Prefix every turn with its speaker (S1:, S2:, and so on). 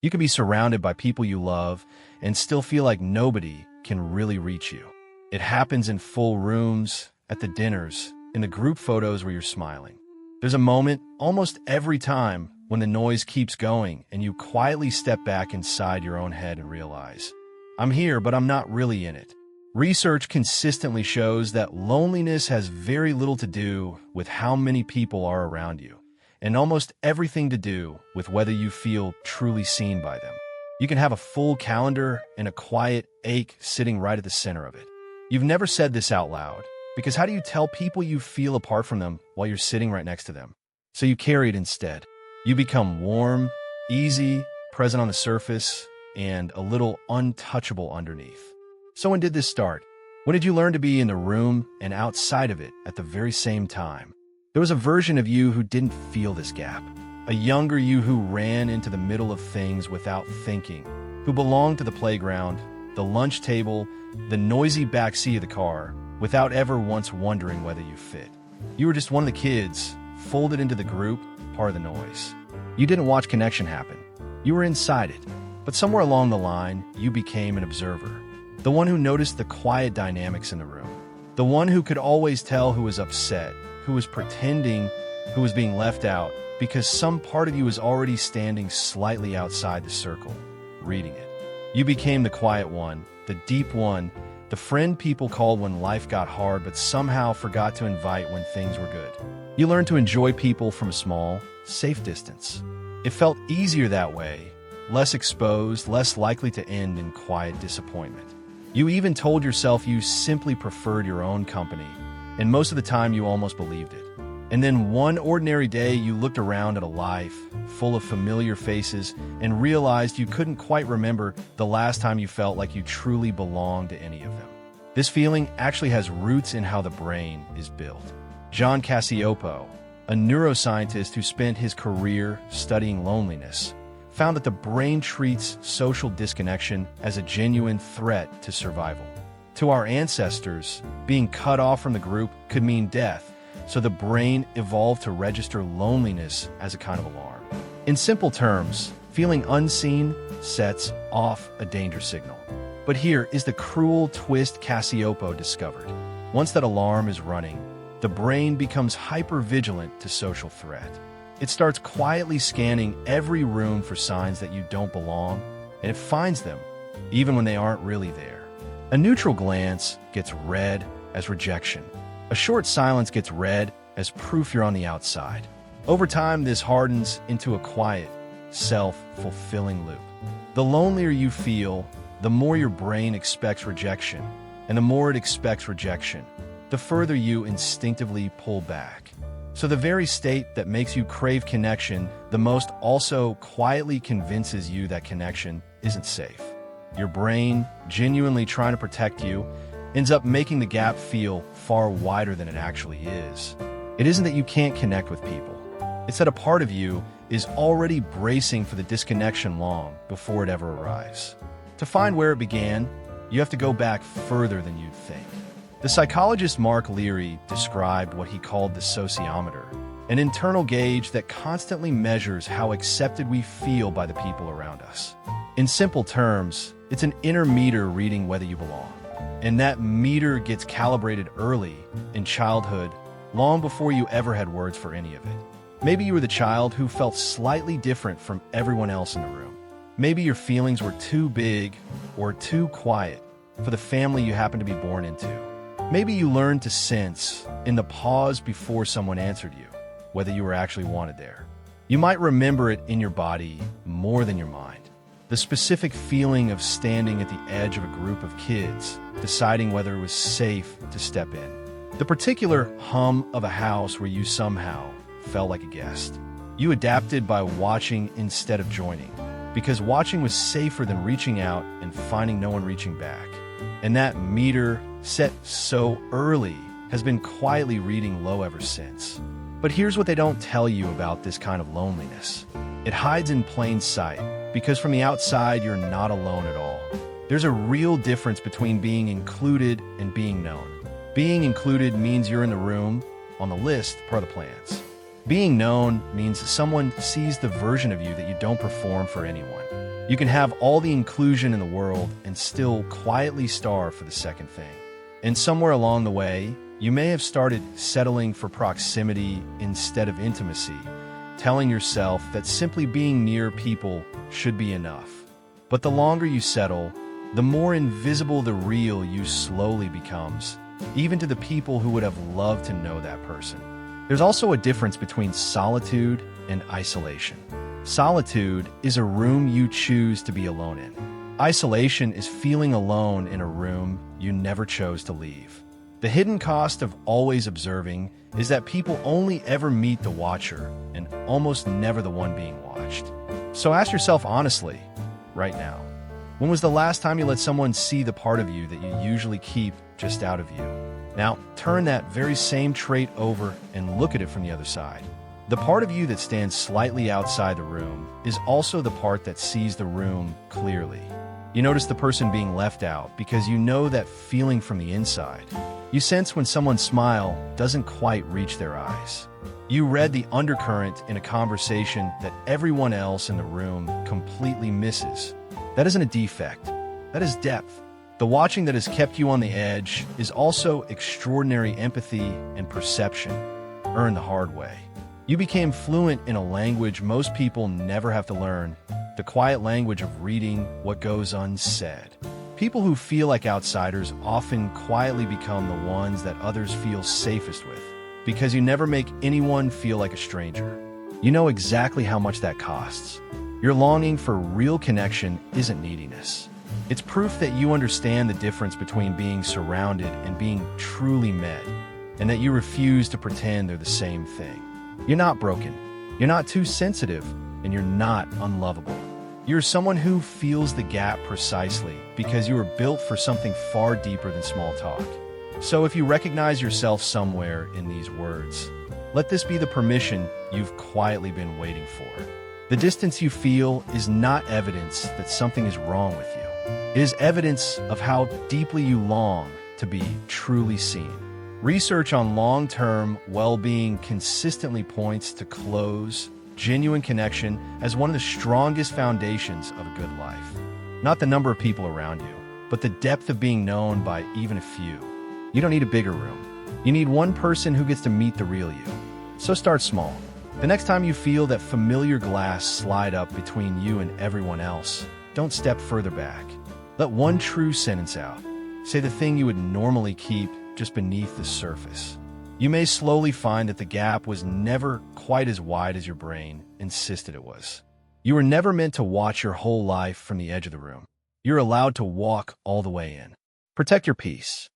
S1: You can be surrounded by people you love and still feel like nobody can really reach you. It happens in full rooms, at the dinners, in the group photos where you're smiling. There's a moment almost every time when the noise keeps going and you quietly step back inside your own head and realize, I'm here, but I'm not really in it. Research consistently shows that loneliness has very little to do with how many people are around you, and almost everything to do with whether you feel truly seen by them. You can have a full calendar and a quiet ache sitting right at the center of it. You've never said this out loud, because how do you tell people you feel apart from them while you're sitting right next to them? So you carry it instead. You become warm, easy, present on the surface, and a little untouchable underneath. So when did this start? When did you learn to be in the room and outside of it at the very same time? There was a version of you who didn't feel this gap. A younger you who ran into the middle of things without thinking, who belonged to the playground, the lunch table, the noisy backseat of the car, without ever once wondering whether you fit. You were just one of the kids, folded into the group, part of the noise. You didn't watch connection happen. You were inside it. But somewhere along the line, you became an observer. The one who noticed the quiet dynamics in the room. The one who could always tell who was upset, who was pretending, who was being left out, because some part of you was already standing slightly outside the circle, reading it. You became the quiet one, the deep one, the friend people called when life got hard but somehow forgot to invite when things were good. You learned to enjoy people from a small, safe distance. It felt easier that way, less exposed, less likely to end in quiet disappointment. You even told yourself you simply preferred your own company, and most of the time you almost believed it. And then one ordinary day you looked around at a life full of familiar faces and realized you couldn't quite remember the last time you felt like you truly belonged to any of them. This feeling actually has roots in how the brain is built. John Cacioppo, a neuroscientist who spent his career studying loneliness, found that the brain treats social disconnection as a genuine threat to survival. To our ancestors, being cut off from the group could mean death, so the brain evolved to register loneliness as a kind of alarm. In simple terms, feeling unseen sets off a danger signal. But here is the cruel twist Cacioppo discovered. Once that alarm is running, the brain becomes hyper-vigilant to social threat. It starts quietly scanning every room for signs that you don't belong, and it finds them, even when they aren't really there. A neutral glance gets read as rejection. A short silence gets read as proof you're on the outside. Over time, this hardens into a quiet, self-fulfilling loop. The lonelier you feel, the more your brain expects rejection, and the more it expects rejection, the further you instinctively pull back. So the very state that makes you crave connection the most also quietly convinces you that connection isn't safe. Your brain, genuinely trying to protect you, ends up making the gap feel far wider than it actually is. It isn't that you can't connect with people. It's that a part of you is already bracing for the disconnection long before it ever arrives. To find where it began, you have to go back further than you'd think. The psychologist Mark Leary described what he called the sociometer, an internal gauge that constantly measures how accepted we feel by the people around us. In simple terms, it's an inner meter reading whether you belong. And that meter gets calibrated early, in childhood, long before you ever had words for any of it. Maybe you were the child who felt slightly different from everyone else in the room. Maybe your feelings were too big or too quiet for the family you happened to be born into. Maybe you learned to sense, in the pause before someone answered you, whether you were actually wanted there. You might remember it in your body more than your mind. The specific feeling of standing at the edge of a group of kids, deciding whether it was safe to step in. The particular hum of a house where you somehow felt like a guest. You adapted by watching instead of joining, because watching was safer than reaching out and finding no one reaching back. And that meter, set so early, has been quietly reading low ever since. But here's what they don't tell you about this kind of loneliness. It hides in plain sight, because from the outside, you're not alone at all. There's a real difference between being included and being known. Being included means you're in the room, on the list, part of the plans. Being known means someone sees the version of you that you don't perform for anyone. You can have all the inclusion in the world and still quietly starve for the second thing. And somewhere along the way, you may have started settling for proximity instead of intimacy, telling yourself that simply being near people should be enough. But the longer you settle, the more invisible the real you slowly becomes, even to the people who would have loved to know that person. There's also a difference between solitude and isolation. Solitude is a room you choose to be alone in. Isolation is feeling alone in a room you never chose to leave. The hidden cost of always observing is that people only ever meet the watcher and almost never the one being watched. So ask yourself honestly, right now, when was the last time you let someone see the part of you that you usually keep just out of you? Now, turn that very same trait over and look at it from the other side. The part of you that stands slightly outside the room is also the part that sees the room clearly. You notice the person being left out because you know that feeling from the inside. You sense when someone's smile doesn't quite reach their eyes. You read the undercurrent in a conversation that everyone else in the room completely misses. That isn't a defect. That is depth. The watching that has kept you on the edge is also extraordinary empathy and perception, earned the hard way. You became fluent in a language most people never have to learn, the quiet language of reading what goes unsaid. People who feel like outsiders often quietly become the ones that others feel safest with, because you never make anyone feel like a stranger. You know exactly how much that costs. Your longing for real connection isn't neediness. It's proof that you understand the difference between being surrounded and being truly met, and that you refuse to pretend they're the same thing. You're not broken, you're not too sensitive, and you're not unlovable. You're someone who feels the gap precisely because you were built for something far deeper than small talk. So if you recognize yourself somewhere in these words, let this be the permission you've quietly been waiting for. The distance you feel is not evidence that something is wrong with you. It is evidence of how deeply you long to be truly seen. Research on long-term well-being consistently points to close, genuine connection as one of the strongest foundations of a good life. Not the number of people around you, but the depth of being known by even a few. You don't need a bigger room. You need one person who gets to meet the real you. So start small. The next time you feel that familiar glass slide up between you and everyone else, don't step further back. Let one true sentence out. Say the thing you would normally keep just beneath the surface. You may slowly find that the gap was never quite as wide as your brain insisted it was. You were never meant to watch your whole life from the edge of the room. You're allowed to walk all the way in. Protect your peace.